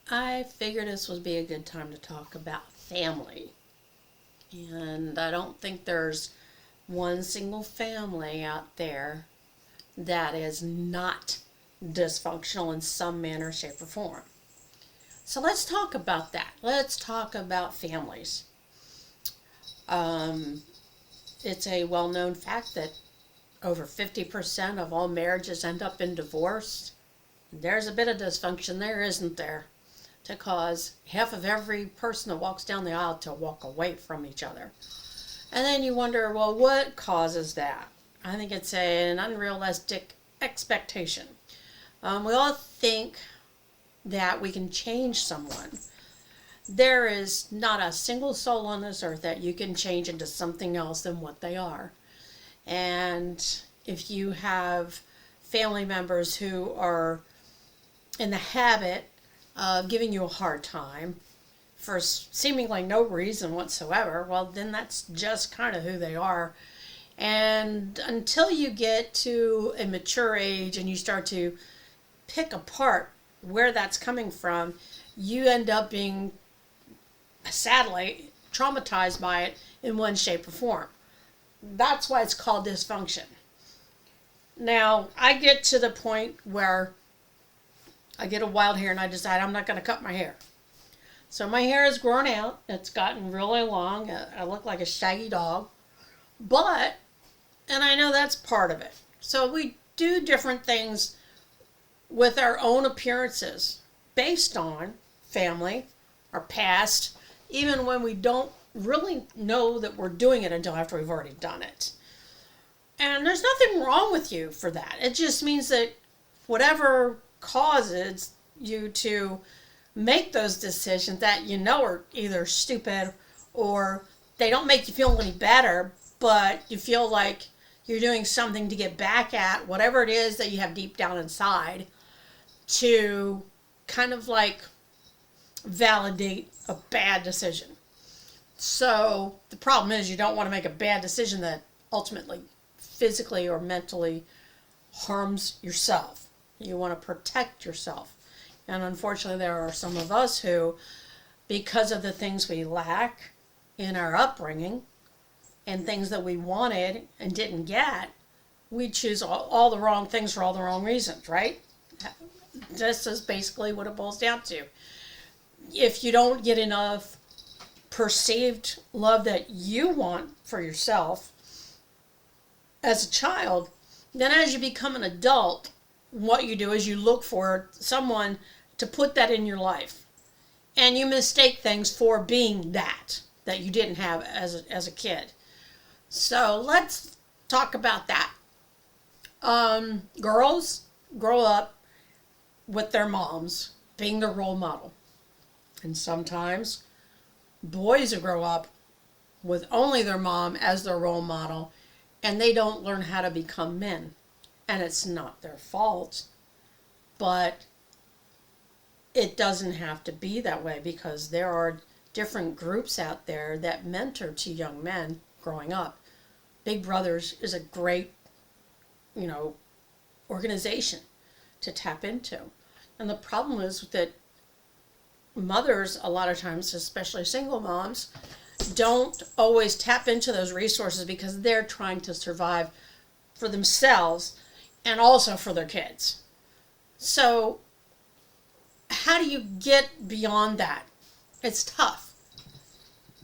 I figured this would be a good time to talk about family. And I don't think there's one single family out there that is not dysfunctional in some manner, shape, or form. So let's talk about that. Let's talk about families. Um, it's a well known fact that over 50% of all marriages end up in divorce. There's a bit of dysfunction there, isn't there? To cause half of every person that walks down the aisle to walk away from each other. And then you wonder, well, what causes that? I think it's an unrealistic expectation. We all think that we can change someone. There is not a single soul on this earth that you can change into something else than what they are. And if you have family members who are in the habit of giving you a hard time for seemingly no reason whatsoever, well, then that's just kind of who they are. And until you get to a mature age and you start to pick apart where that's coming from, you end up being sadly traumatized by it in one shape or form. That's why it's called dysfunction. Now, I get to the point where I get a wild hair and I decide I'm not going to cut my hair. So my hair has grown out. It's gotten really long. I look like a shaggy dog. But, and I know that's part of it. So we do different things with our own appearances based on family, our past, even when we don't really know that we're doing it until after we've already done it. And there's nothing wrong with you for that. It just means that whatever causes you to make those decisions that you know are either stupid or they don't make you feel any better, but you feel like you're doing something to get back at whatever it is that you have deep down inside to kind of like validate a bad decision. So the problem is you don't want to make a bad decision that ultimately physically or mentally harms yourself. You want to protect yourself. And unfortunately, there are some of us who, because of the things we lack in our upbringing and things that we wanted and didn't get, we choose all the wrong things for all the wrong reasons, right? This is basically what it boils down to. If you don't get enough perceived love that you want for yourself as a child, then as you become an adult, what you do is you look for someone to put that in your life. And you mistake things for being that you didn't have as a kid. So let's talk about that. Girls grow up with their moms being their role model. And sometimes boys grow up with only their mom as their role model and they don't learn how to become men. And it's not their fault, but it doesn't have to be that way because there are different groups out there that mentor to young men growing up. Big Brothers is a great, organization to tap into. And the problem is that mothers, a lot of times, especially single moms, don't always tap into those resources because they're trying to survive for themselves and also for their kids. So how do you get beyond that? It's tough.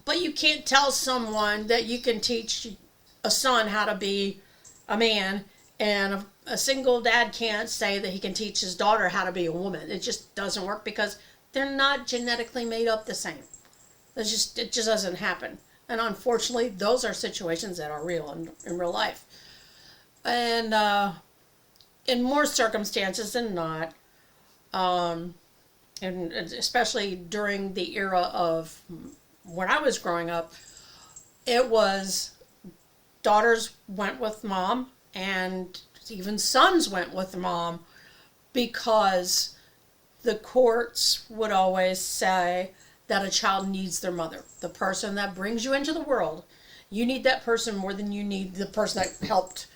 But you can't tell someone that you can teach a son how to be a man, and a single dad can't say that he can teach his daughter how to be a woman. It just doesn't work because they're not genetically made up the same. It just doesn't happen. And unfortunately, those are situations that are real in real life. And in more circumstances than not, and especially during the era of when I was growing up, it was daughters went with mom and even sons went with mom because the courts would always say that a child needs their mother. The person that brings you into the world, you need that person more than you need the person that helped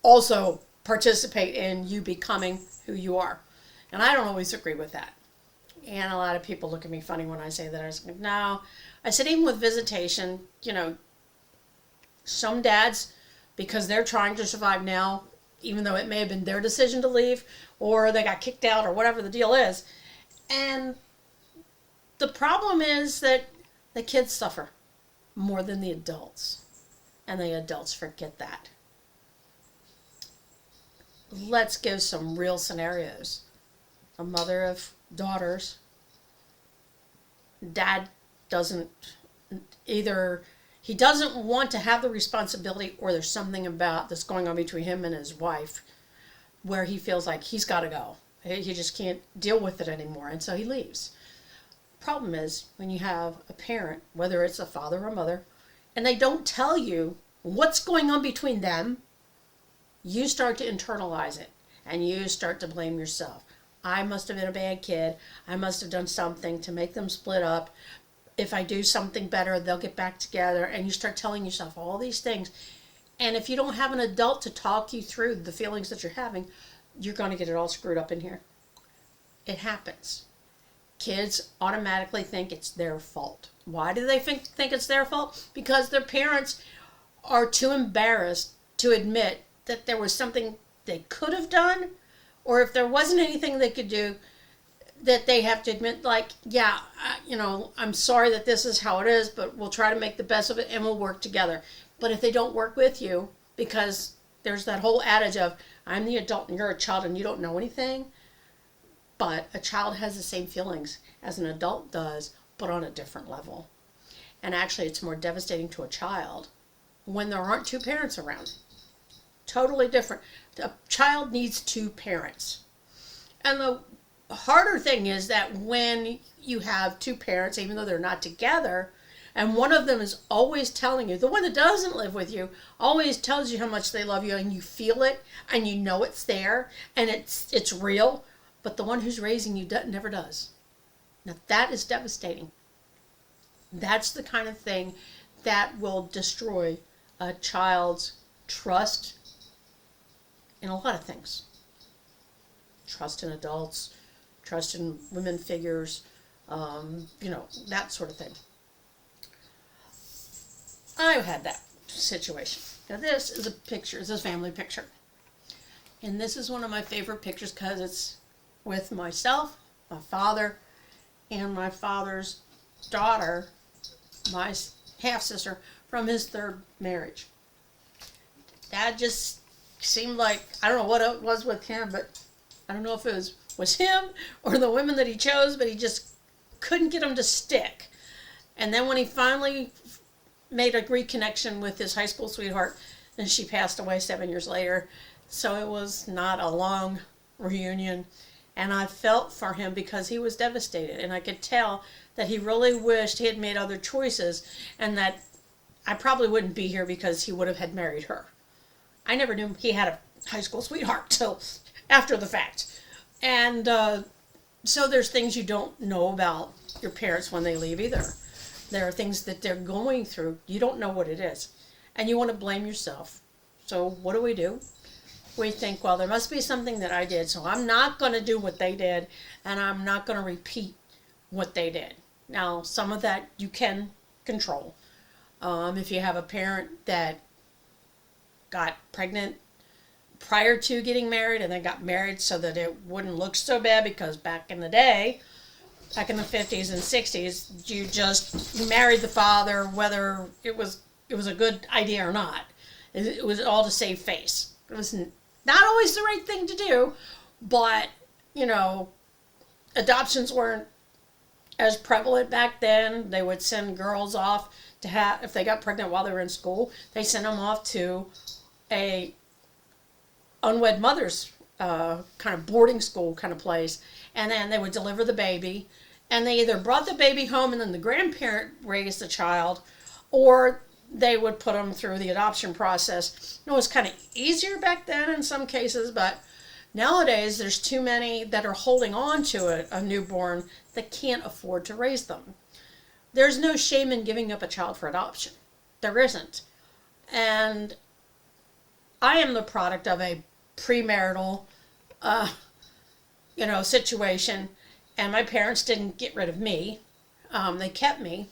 also participate in you becoming who you are. And I don't always agree with that. And a lot of people look at me funny when I say that. I was like, no. I said, even with visitation, some dads, because they're trying to survive now, even though it may have been their decision to leave, or they got kicked out, or whatever the deal is. And the problem is that the kids suffer more than the adults. And the adults forget that. Let's give some real scenarios. A mother of daughters, dad doesn't, either he doesn't want to have the responsibility, or there's something about that's going on between him and his wife where he feels like he's got to go. He just can't deal with it anymore, and so he leaves. Problem is, when you have a parent, whether it's a father or mother, and they don't tell you what's going on between them, you start to internalize it, and you start to blame yourself. I must have been a bad kid. I must have done something to make them split up. If I do something better, they'll get back together. And you start telling yourself all these things. And if you don't have an adult to talk you through the feelings that you're having, you're going to get it all screwed up in here. It happens. Kids automatically think it's their fault. Why do they think it's their fault? Because their parents are too embarrassed to admit that there was something they could have done, or if there wasn't anything they could do, that they have to admit, like, yeah, I'm sorry that this is how it is, but we'll try to make the best of it and we'll work together. But if they don't work with you, because there's that whole adage of, I'm the adult and you're a child and you don't know anything, but a child has the same feelings as an adult does, but on a different level. And actually, it's more devastating to a child when there aren't two parents around. Totally different. A child needs two parents. And the harder thing is that when you have two parents, even though they're not together, and one of them is always telling you, the one that doesn't live with you always tells you how much they love you, and you feel it, and you know it's there, and it's real, but the one who's raising you never does. Now that is devastating. That's the kind of thing that will destroy a child's trust in a lot of things. Trust in adults, trust in women figures, that sort of thing. I've had that situation. Now this is a picture, it's a family picture. And this is one of my favorite pictures because it's with myself, my father, and my father's daughter, my half-sister, from his third marriage. Dad just seemed like, I don't know what it was with him, but I don't know if it was him or the women that he chose, but he just couldn't get them to stick. And then when he finally made a reconnection with his high school sweetheart, and she passed away 7 years later, so it was not a long reunion. And I felt for him because he was devastated, and I could tell that he really wished he had made other choices, and that I probably wouldn't be here because he would have had married her. I never knew he had a high school sweetheart till after the fact. And so there's things you don't know about your parents when they leave either. There are things that they're going through. You don't know what it is. And you want to blame yourself. So what do? We think, well, there must be something that I did, so I'm not going to do what they did, and I'm not going to repeat what they did. Now, some of that you can control. If you have a parent that got pregnant prior to getting married and then got married so that it wouldn't look so bad, because back in the day, back in the 50s and 60s, you just married the father whether it was a good idea or not. It was all to save face. It was not always the right thing to do, but, adoptions weren't as prevalent back then. They would send girls off to have, if they got pregnant while they were in school, they sent them off to a unwed mother's kind of boarding school kind of place, and then they would deliver the baby, and they either brought the baby home and then the grandparent raised the child, or they would put them through the adoption process. It was kind of easier back then in some cases, but nowadays there's too many that are holding on to a newborn that can't afford to raise them. There's no shame in giving up a child for adoption. There isn't. And I am the product of a premarital, situation, And my parents didn't get rid of me. They kept me.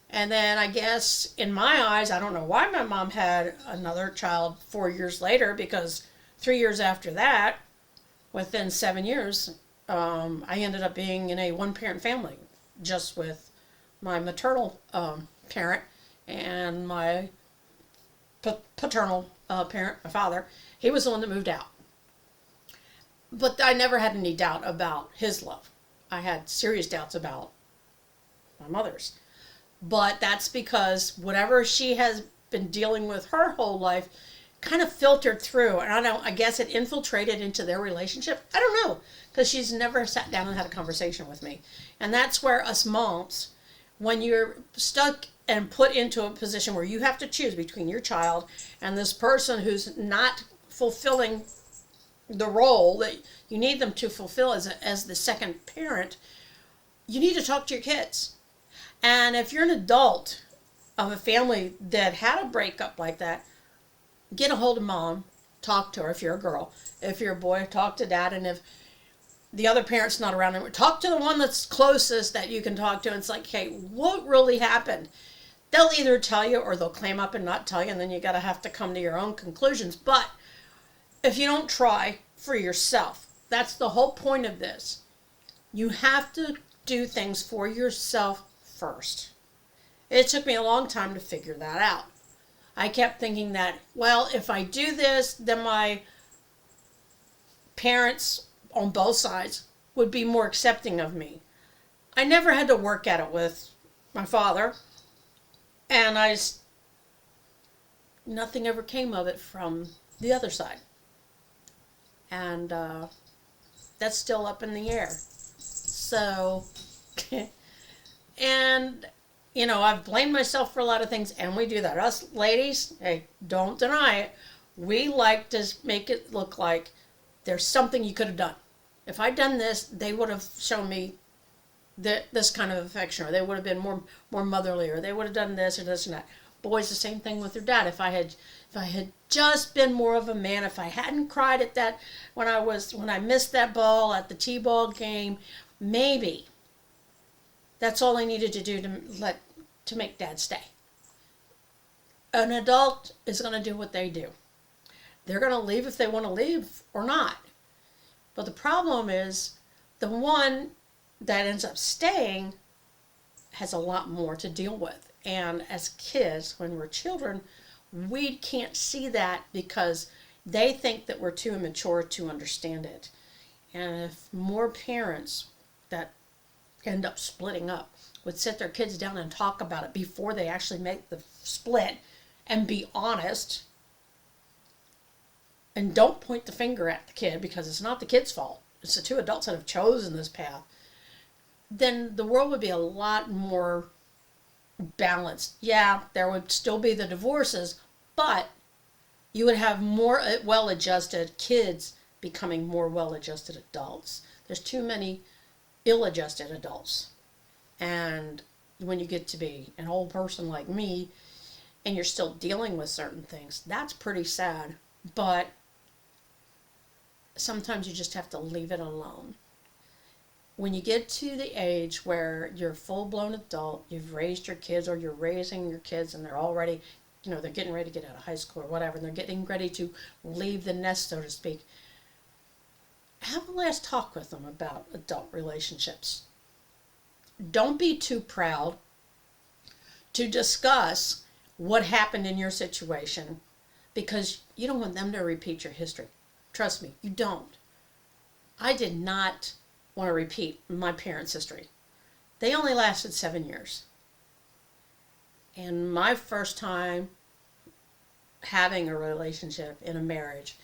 And then I guess in my eyes, I don't know why my mom had another child 4 years later, because 3 years after that, within 7 years, I ended up being in a one parent family, just with my maternal parent and my paternal parent, my father. He was the one that moved out. But I never had any doubt about his love. I had serious doubts about my mother's. But that's because whatever she has been dealing with her whole life kind of filtered through, and I guess it infiltrated into their relationship. I don't know, because she's never sat down and had a conversation with me. And that's where us moms, when you're stuck and put into a position where you have to choose between your child and this person who's not fulfilling the role that you need them to fulfill as the second parent, you need to talk to your kids. And if you're an adult of a family that had a breakup like that, get a hold of mom, talk to her if you're a girl. If you're a boy, talk to dad. And if the other parent's not around, talk to the one that's closest that you can talk to. And it's like, hey, what really happened? They'll either tell you or they'll claim up and not tell you, and then you gotta have to come to your own conclusions. But if you don't try for yourself, that's the whole point of this. You have to do things for yourself first. It took me a long time to figure that out. I kept thinking that, well, if I do this, then my parents on both sides would be more accepting of me. I never had to work at it with my father, and nothing ever came of it from the other side. And that's still up in the air. So, and I've blamed myself for a lot of things, and we do that. Us ladies, hey, don't deny it. We like to make it look like there's something you could have done. If I'd done this, they would have shown me this kind of affection, or they would have been more motherly, or they would have done this or this and that. Boys, the same thing with their dad. If I had just been more of a man, if I hadn't cried at that when I missed that ball at the T-ball game, maybe that's all I needed to do to make dad stay. An adult is going to do what they do. They're going to leave if they want to leave or not. But the problem is the one that ends up staying has a lot more to deal with. And as kids, when we're children, we can't see that because they think that we're too immature to understand it. And if more parents that end up splitting up would sit their kids down and talk about it before they actually make the split and be honest, and don't point the finger at the kid, because it's not the kid's fault. It's the two adults that have chosen this path. Then the world would be a lot more balanced. Yeah, there would still be the divorces, but you would have more well-adjusted kids becoming more well-adjusted adults. There's too many ill-adjusted adults. And when you get to be an old person like me and you're still dealing with certain things, that's pretty sad. But sometimes you just have to leave it alone. When you get to the age where you're a full-blown adult, you've raised your kids, or you're raising your kids, and they're already, they're getting ready to get out of high school or whatever, and they're getting ready to leave the nest, so to speak, have a last talk with them about adult relationships. Don't be too proud to discuss what happened in your situation, because you don't want them to repeat your history. Trust me, you don't. I did not want to repeat my parents' history. They only lasted 7 years. And my first time having a relationship in a marriage,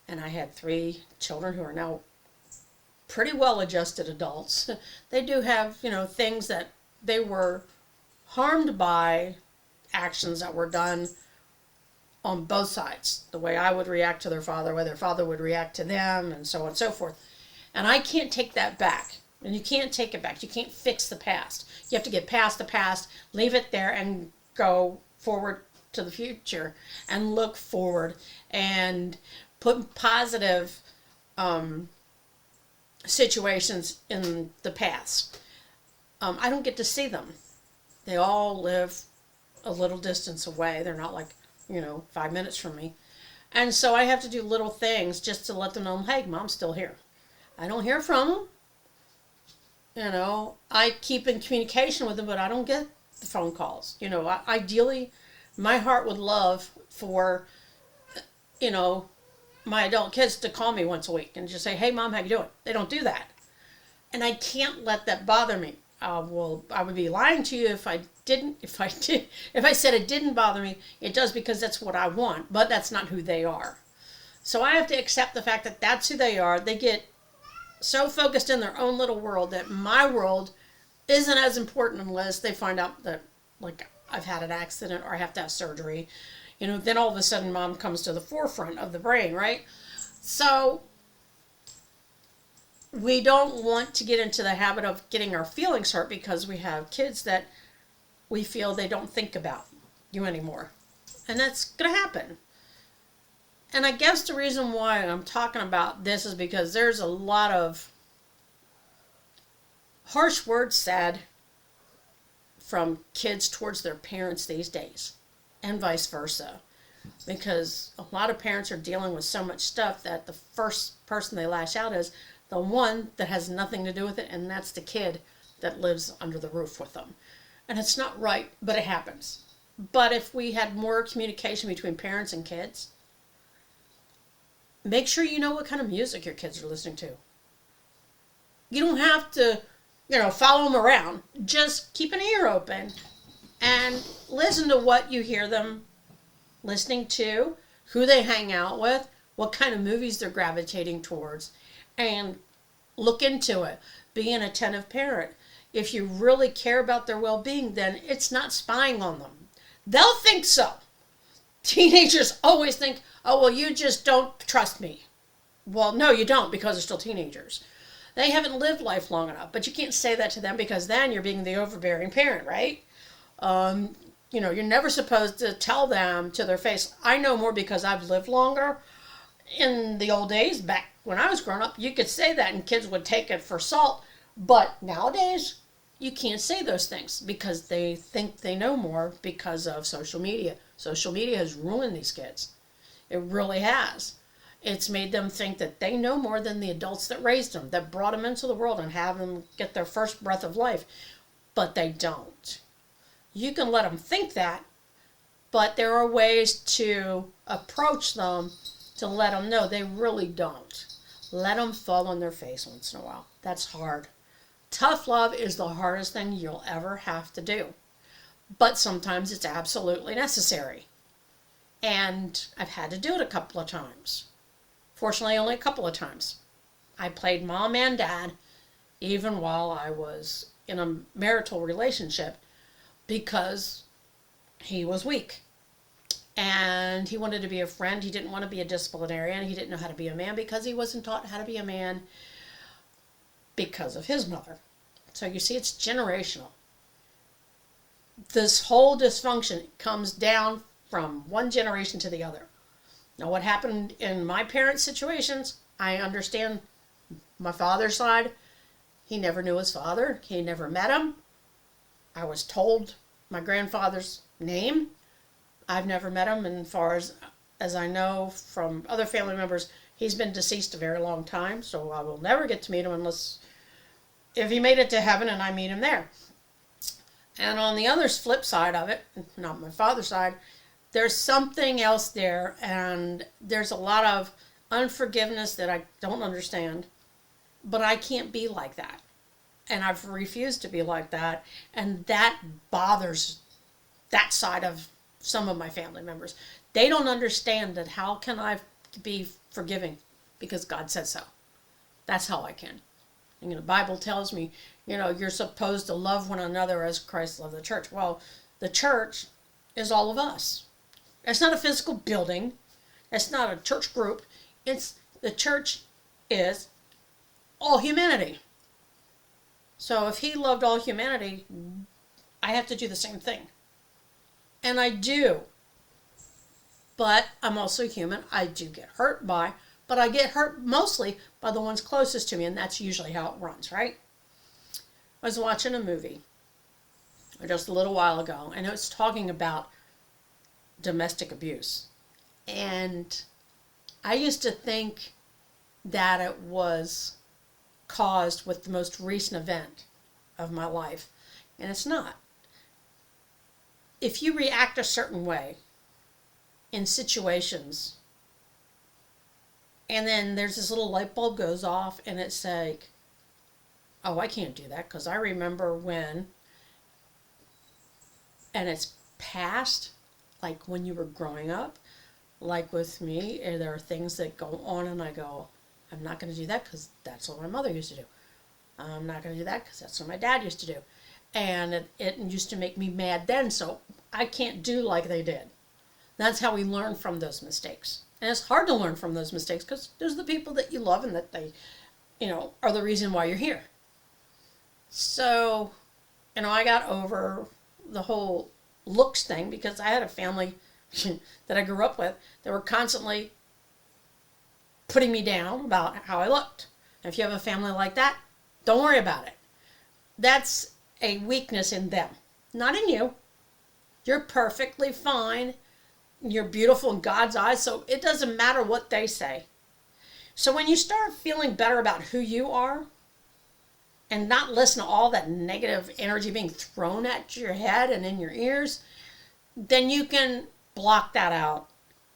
and I had 3 children who are now pretty well-adjusted adults. They do have, things that they were harmed by, actions that were done on both sides. The way I would react to their father, way their father would react to them, and so on and so forth. And I can't take that back. And you can't take it back. You can't fix the past. You have to get past the past, leave it there, and go forward to the future and look forward and put positive situations in the past. I don't get to see them. They all live a little distance away. They're not like, 5 minutes from me. And so I have to do little things just to let them know, hey, mom's still here. I don't hear from them. I keep in communication with them, but I don't get the phone calls. Ideally, my heart would love for, you know, my adult kids to call me once a week and just say, hey, mom, how you doing? They don't do that. And I can't let that bother me. Well, I would be lying to you if I didn't. If I said it didn't bother me, it does because that's what I want. But that's not who they are. So I have to accept the fact that that's who they are. They get so focused in their own little world that my world isn't as important unless they find out that, like, I've had an accident or I have to have surgery. Then all of a sudden mom comes to the forefront of the brain, right? So we don't want to get into the habit of getting our feelings hurt because we have kids that we feel they don't think about you anymore. And that's going to happen. And I guess the reason why I'm talking about this is because there's a lot of harsh words said from kids towards their parents these days, and vice versa. Because a lot of parents are dealing with so much stuff that the first person they lash out is the one that has nothing to do with it, and that's the kid that lives under the roof with them. And it's not right, but it happens. But if we had more communication between parents and kids, make sure you know what kind of music your kids are listening to. You don't have to, follow them around. Just keep an ear open and listen to what you hear them listening to, who they hang out with, what kind of movies they're gravitating towards, and look into it. Be an attentive parent. If you really care about their well-being, then it's not spying on them. They'll think so. Teenagers always think, oh, well, you just don't trust me. Well, no, you don't, because they're still teenagers. They haven't lived life long enough, but you can't say that to them because then you're being the overbearing parent, right? You're never supposed to tell them to their face, I know more because I've lived longer. In the old days, back when I was growing up, you could say that and kids would take it for salt. But nowadays, you can't say those things because they think they know more because of social media. Social media has ruined these kids. It really has. It's made them think that they know more than the adults that raised them, that brought them into the world and have them get their first breath of life. But they don't. You can let them think that, but there are ways to approach them to let them know they really don't. Let them fall on their face once in a while. That's hard. Tough love is the hardest thing you'll ever have to do. But sometimes it's absolutely necessary. And I've had to do it a couple of times. Fortunately, only a couple of times. I played mom and dad even while I was in a marital relationship because he was weak. And he wanted to be a friend. He didn't want to be a disciplinarian. He didn't know how to be a man because he wasn't taught how to be a man because of his mother. So you see, it's generational. This whole dysfunction comes down from one generation to the other. Now, what happened in my parents' situations, I understand my father's side. He never knew his father. He never met him. I was told my grandfather's name. I've never met him, and as far as I know from other family members, he's been deceased a very long time, so I will never get to meet him unless if he made it to heaven and I meet him there. And on the other flip side of it, not my father's side, there's something else there, and there's a lot of unforgiveness that I don't understand, but I can't be like that. And I've refused to be like that, and that bothers that side of some of my family members. They don't understand that how can I be forgiving? Because God said so. That's how I can. And, the Bible tells me, you're supposed to love one another as Christ loved the church. Well, the church is all of us. It's not a physical building. It's not a church group. The church is all humanity. So if he loved all humanity, I have to do the same thing. And I do. But I'm also human. I do get hurt by but I get hurt mostly by the ones closest to me, and that's usually how it runs, right? I was watching a movie just a little while ago, and it was talking about domestic abuse. And I used to think that it was caused with the most recent event of my life, and it's not. If you react a certain way in situations, and then there's this little light bulb goes off, and it's like, oh, I can't do that because I remember when, and it's past, like when you were growing up, like with me, there are things that go on, and I go, I'm not going to do that because that's what my mother used to do. I'm not going to do that because that's what my dad used to do. And it used to make me mad then, so I can't do like they did. That's how we learn from those mistakes. And it's hard to learn from those mistakes because there's the people that you love and that they, are the reason why you're here. So, I got over the whole looks thing because I had a family that I grew up with that were constantly putting me down about how I looked. And if you have a family like that, don't worry about it. That's a weakness in them, not in you. You're perfectly fine. You're beautiful in God's eyes, so it doesn't matter what they say. So when you start feeling better about who you are and not listen to all that negative energy being thrown at your head and in your ears, then you can block that out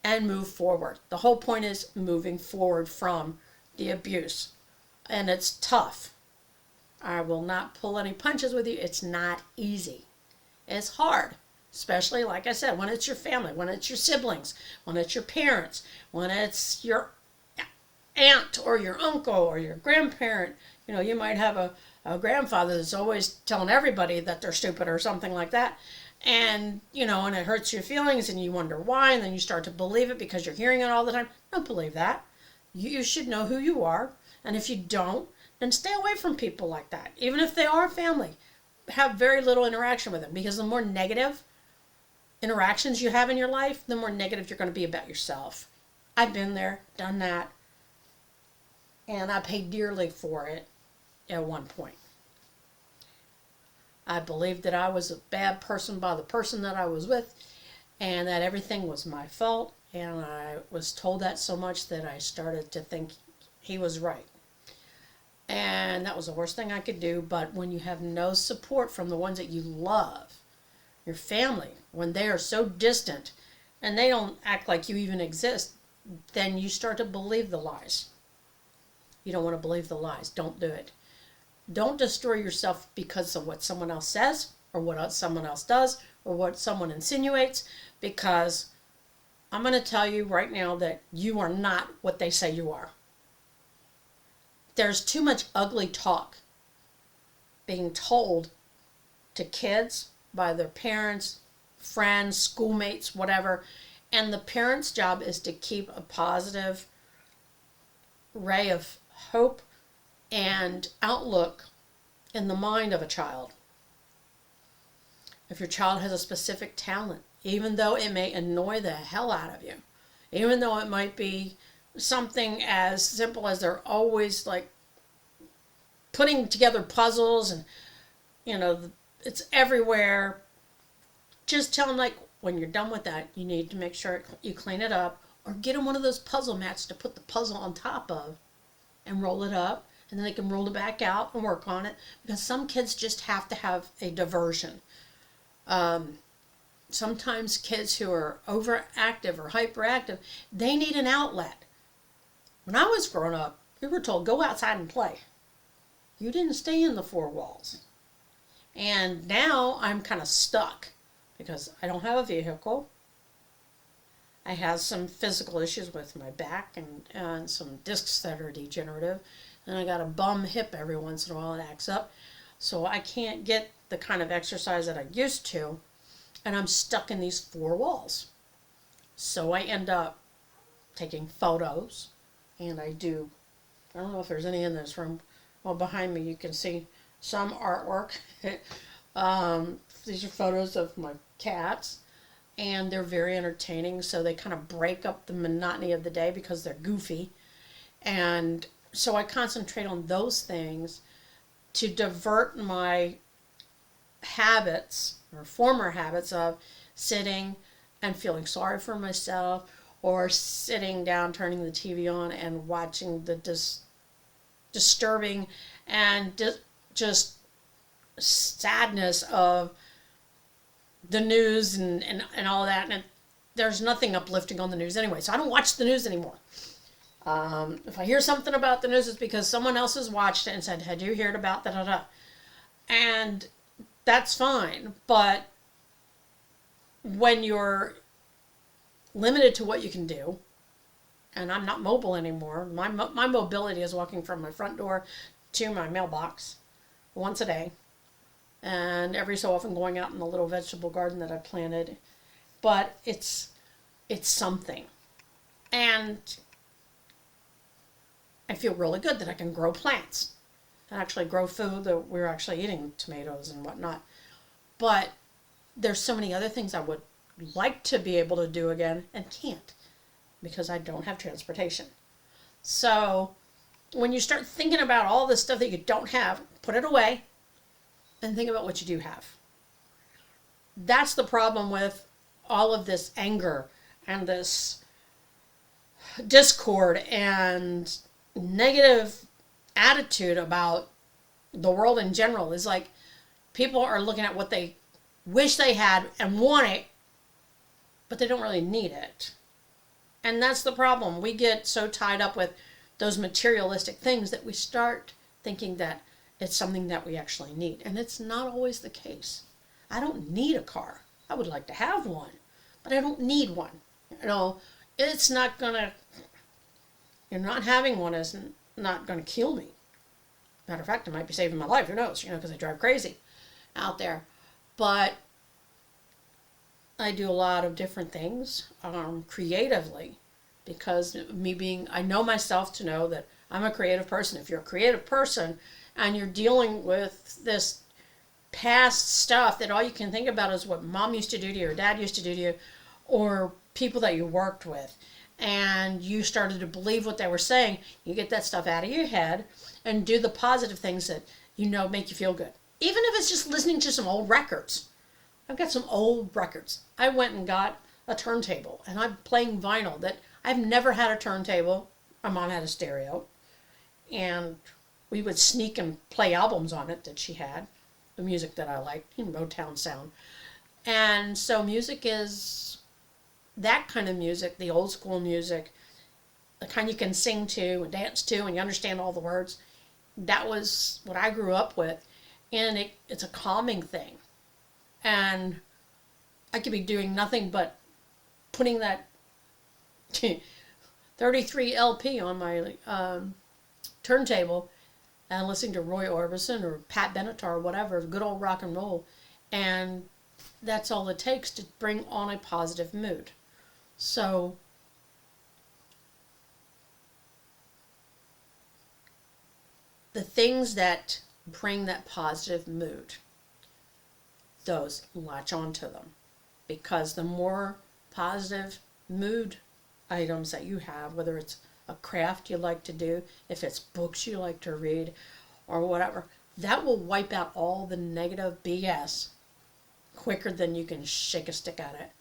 and move forward. The whole point is moving forward from the abuse. And it's tough. I will not pull any punches with you. It's not easy. It's hard. Especially, like I said, when it's your family, when it's your siblings, when it's your parents, when it's your aunt or your uncle or your grandparent. You might have a grandfather that's always telling everybody that they're stupid or something like that. And, and it hurts your feelings and you wonder why, and then you start to believe it because you're hearing it all the time. Don't believe that. You should know who you are. And if you don't, then stay away from people like that. Even if they are family, have very little interaction with them, because the more negative interactions you have in your life, the more negative you're going to be about yourself. I've been there, done that, and I paid dearly for it at one point. I believed that I was a bad person by the person that I was with, and that everything was my fault, and I was told that so much that I started to think he was right. And that was the worst thing I could do. But when you have no support from the ones that you love, your family, when they are so distant and they don't act like you even exist, then you start to believe the lies. You don't want to believe the lies. Don't do it. Don't destroy yourself because of what someone else says or what someone else does or what someone insinuates, because I'm going to tell you right now that you are not what they say you are. There's too much ugly talk being told to kids by their parents, friends, schoolmates, whatever. And the parent's job is to keep a positive ray of hope and outlook in the mind of a child. If your child has a specific talent, even though it may annoy the hell out of you, even though it might be something as simple as they're always like putting together puzzles and it's everywhere, just tell them, like, when you're done with that, you need to make sure you clean it up, or get them one of those puzzle mats to put the puzzle on top of and roll it up, and then they can roll it back out and work on it, because some kids just have to have a diversion. Sometimes kids who are overactive or hyperactive, they need an outlet. When I was growing up, we were told, go outside and play. You didn't stay in the four walls. And now I'm kind of stuck because I don't have a vehicle. I have some physical issues with my back and some discs that are degenerative. And I got a bum hip every once in a while, it acts up. So I can't get the kind of exercise that I used to. And I'm stuck in these four walls. So I end up taking photos. And I don't know if there's any in this room. Well, behind me you can see some artwork. These are photos of my cats. And they're very entertaining. So they kind of break up the monotony of the day because they're goofy. And so I concentrate on those things to divert my habits or former habits of sitting and feeling sorry for myself, or sitting down, turning the TV on, and watching the disturbing and just sadness of the news and all that. And there's nothing uplifting on the news anyway, so I don't watch the news anymore. If I hear something about the news, it's because someone else has watched it and said, "Had you heard about da da da?" And that's fine, but when you're limited to what you can do, and I'm not mobile anymore. My mobility is walking from my front door to my mailbox once a day, and every so often going out in the little vegetable garden that I planted. But it's something, and I feel really good that I can grow plants and actually grow food, that we're actually eating tomatoes and whatnot. But there's so many other things I would like to be able to do again and can't, because I don't have transportation. So when you start thinking about all the stuff that you don't have, put it away and think about what you do have. That's the problem with all of this anger and this discord and negative attitude about the world in general. Is like people are looking at what they wish they had and want it, but they don't really need it. And that's the problem. We get so tied up with those materialistic things that we start thinking that it's something that we actually need. And it's not always the case. I don't need a car. I would like to have one, but I don't need one. It's not gonna, not having one is not gonna kill me. Matter of fact, it might be saving my life. Who knows? Because I drive crazy out there. But I do a lot of different things creatively, because I know myself to know that I'm a creative person. If you're a creative person and you're dealing with this past stuff that all you can think about is what mom used to do to you or dad used to do to you, or people that you worked with, and you started to believe what they were saying, you get that stuff out of your head and do the positive things that make you feel good. Even if it's just listening to some old records. I've got some old records. I went and got a turntable, and I'm playing vinyl that I've never had a turntable. My mom had a stereo, and we would sneak and play albums on it that she had, the music that I liked, Motown sound. And so music is that kind of music, the old school music, the kind you can sing to and dance to and you understand all the words. That was what I grew up with, and it's a calming thing. And I could be doing nothing but putting that 33 LP on my turntable and listening to Roy Orbison or Pat Benatar or whatever, good old rock and roll. And that's all it takes to bring on a positive mood. So the things that bring that positive mood, those, latch onto them, because the more positive mood items that you have, whether it's a craft you like to do, if it's books you like to read, or whatever, that will wipe out all the negative BS quicker than you can shake a stick at it.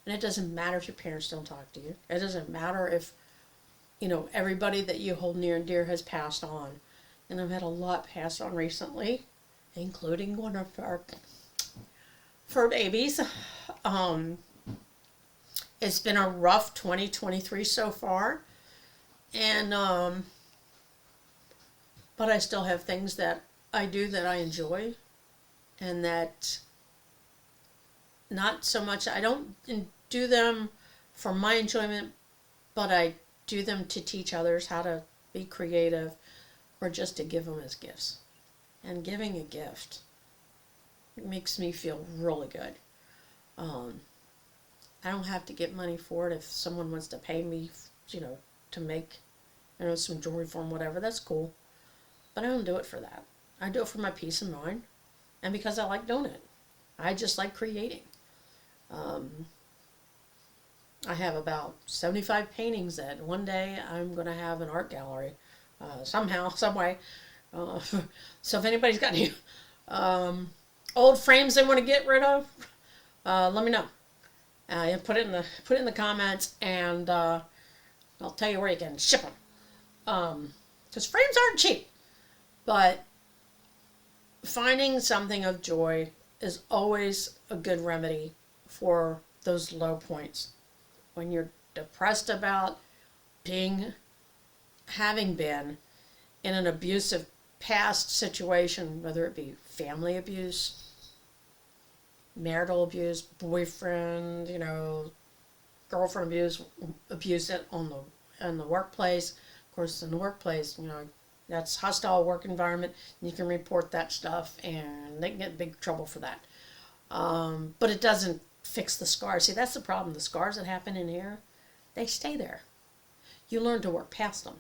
And it doesn't matter if your parents don't talk to you. It doesn't matter if everybody that you hold near and dear has passed on. And I've had a lot pass on recently, including one of our fur babies. It's been a rough 2023 so far, and but I still have things that I do that I enjoy, and that not so much, I don't do them for my enjoyment, but I do them to teach others how to be creative, or just to give them as gifts. And giving a gift makes me feel really good. I don't have to get money for it. If someone wants to pay me, to make, some jewelry for them, whatever, that's cool. But I don't do it for that. I do it for my peace of mind, and because I like doing it. I just like creating. I have about 75 paintings that one day I'm going to have an art gallery, somehow, some way. Uh, so if anybody's got any old frames they want to get rid of, let me know. Put it in the comments, and I'll tell you where you can ship them. Because frames aren't cheap, but finding something of joy is always a good remedy for those low points. When you're depressed about having been in an abusive past situation, whether it be family abuse, marital abuse, boyfriend, girlfriend abuse it in the workplace. Of course, in the workplace, that's hostile work environment. You can report that stuff, and they can get in big trouble for that. But it doesn't fix the scars. See, that's the problem. The scars that happen in here, they stay there. You learn to work past them.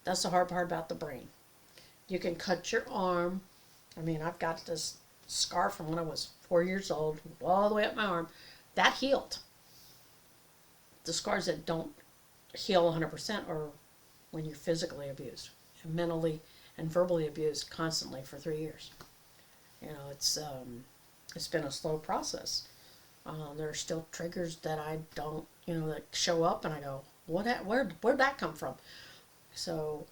That's the hard part about the brain. You can cut your arm. I mean, I've got this scar from when I was 4 years old, all the way up my arm. That healed. The scars that don't heal 100% are when you're physically abused, and mentally and verbally abused constantly for 3 years. It's been a slow process. There are still triggers that I don't, that show up, and I go, where'd that come from? So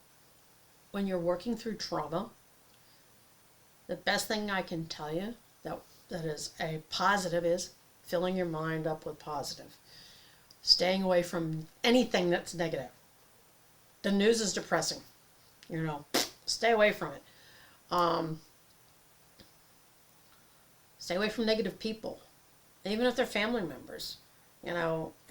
when you're working through trauma, the best thing I can tell you that is a positive is filling your mind up with positive. Staying away from anything that's negative. The news is depressing. Stay away from it. Stay away from negative people, even if they're family members.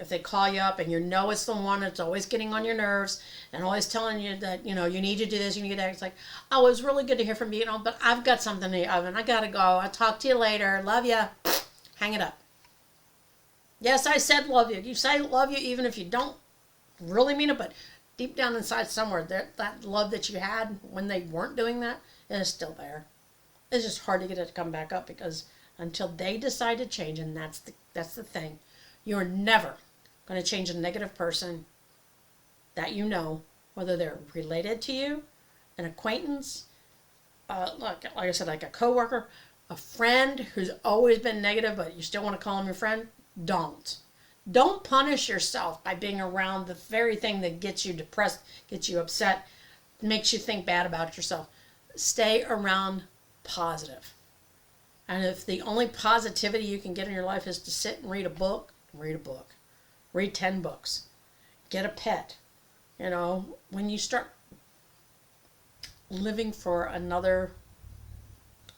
If they call you up and it's the one that's always getting on your nerves and always telling you that, you need to do this, you need that. It's like, oh, it was really good to hear from you, but I've got something in the oven. I got to go. I'll talk to you later. Love you. Hang it up. Yes, I said love you. You say love you even if you don't really mean it, but deep down inside somewhere, that love that you had when they weren't doing that is still there. It's just hard to get it to come back up, because until they decide to change, and that's the thing, you're never going to change a negative person that whether they're related to you, an acquaintance, like I said, like a coworker, a friend who's always been negative, but you still want to call him your friend. Don't punish yourself by being around the very thing that gets you depressed, gets you upset, makes you think bad about yourself. Stay around positive. And if the only positivity you can get in your life is to sit and read a book. Read 10 books. Get a pet. When you start living for another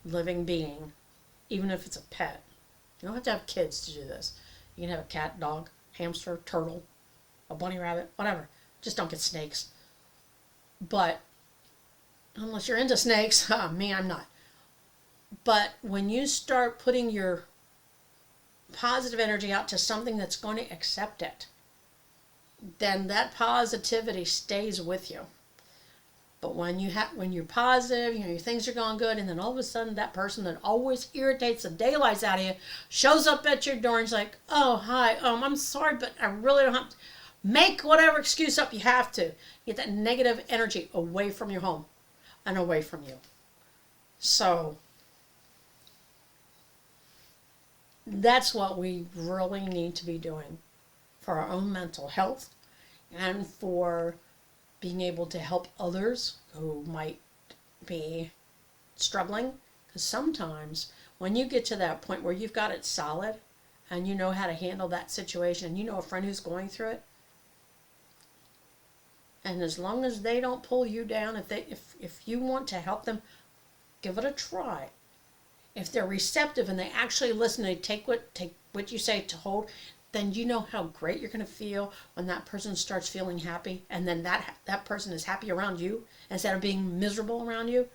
living being, even if it's a pet, you don't have to have kids to do this. You can have a cat, dog, hamster, turtle, a bunny rabbit, whatever. Just don't get snakes. But unless you're into snakes, me, I'm not. But when you start putting your positive energy out to something that's going to accept it, then that positivity stays with you. But when you're positive, your things are going good, and then all of a sudden that person that always irritates the daylights out of you shows up at your door and is like, oh, hi, I'm sorry, but I really don't have to. Make whatever excuse up you have to. Get that negative energy away from your home and away from you. So that's what we really need to be doing for our own mental health and for being able to help others who might be struggling. Because sometimes when you get to that point where you've got it solid and you know how to handle that situation, and you know a friend who's going through it, and as long as they don't pull you down, if you want to help them, give it a try. If they're receptive and they actually listen, they take what you say to hold, then you know how great you're going to feel when that person starts feeling happy, and then that person is happy around you instead of being miserable around you.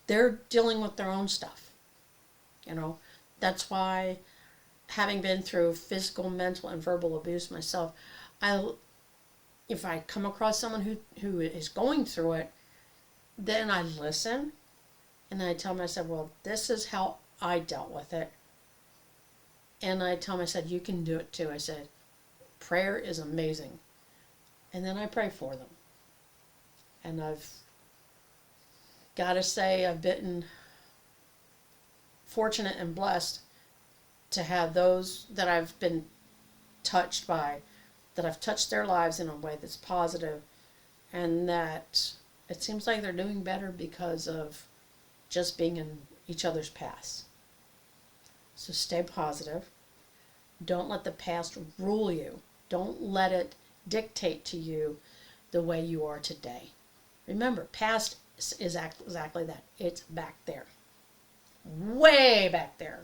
They're dealing with their own stuff. That's why, having been through physical, mental, and verbal abuse myself, if I come across someone who is going through it, then I listen and I tell myself, well, this is how I dealt with it. And I tell them, I said, you can do it too. I said, prayer is amazing. And then I pray for them. And I've got to say, I've been fortunate and blessed to have those that I've been touched by, that I've touched their lives in a way that's positive, and that it seems like they're doing better because of just being in each other's paths. So stay positive. Don't let the past rule you. Don't let it dictate to you the way you are today. Remember, past is exactly that. It's back there. Way back there.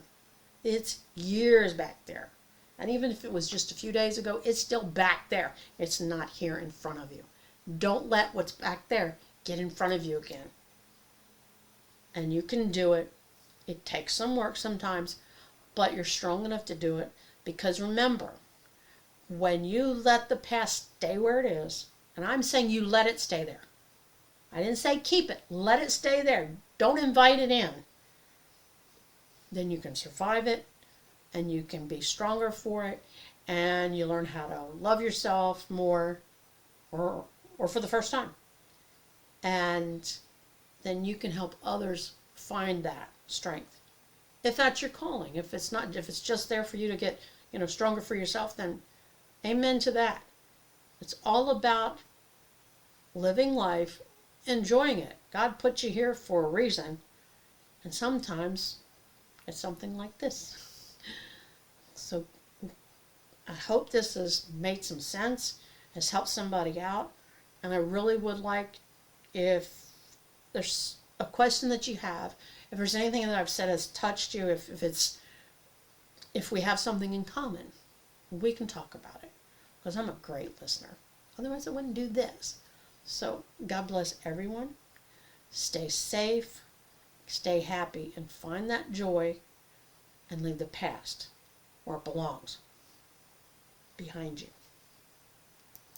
It's years back there. And even if it was just a few days ago, it's still back there. It's not here in front of you. Don't let what's back there get in front of you again. And you can do it. It takes some work sometimes, but you're strong enough to do it. Because remember, when you let the past stay where it is, and I'm saying you let it stay there. I didn't say keep it. Let it stay there. Don't invite it in. Then you can survive it, and you can be stronger for it, and you learn how to love yourself more, or for the first time. And then you can help others find that strength. If that's your calling, if it's just there for you to get, stronger for yourself, then amen to that. It's all about living life, enjoying it. God put you here for a reason, and sometimes it's something like this. So I hope this has made some sense, has helped somebody out, and I really would like, if there's a question that you have, if there's anything that I've said has touched you, if we have something in common, we can talk about it, because I'm a great listener. Otherwise I wouldn't do this. So God bless everyone. Stay safe, stay happy, and find that joy, and leave the past where it belongs, behind you.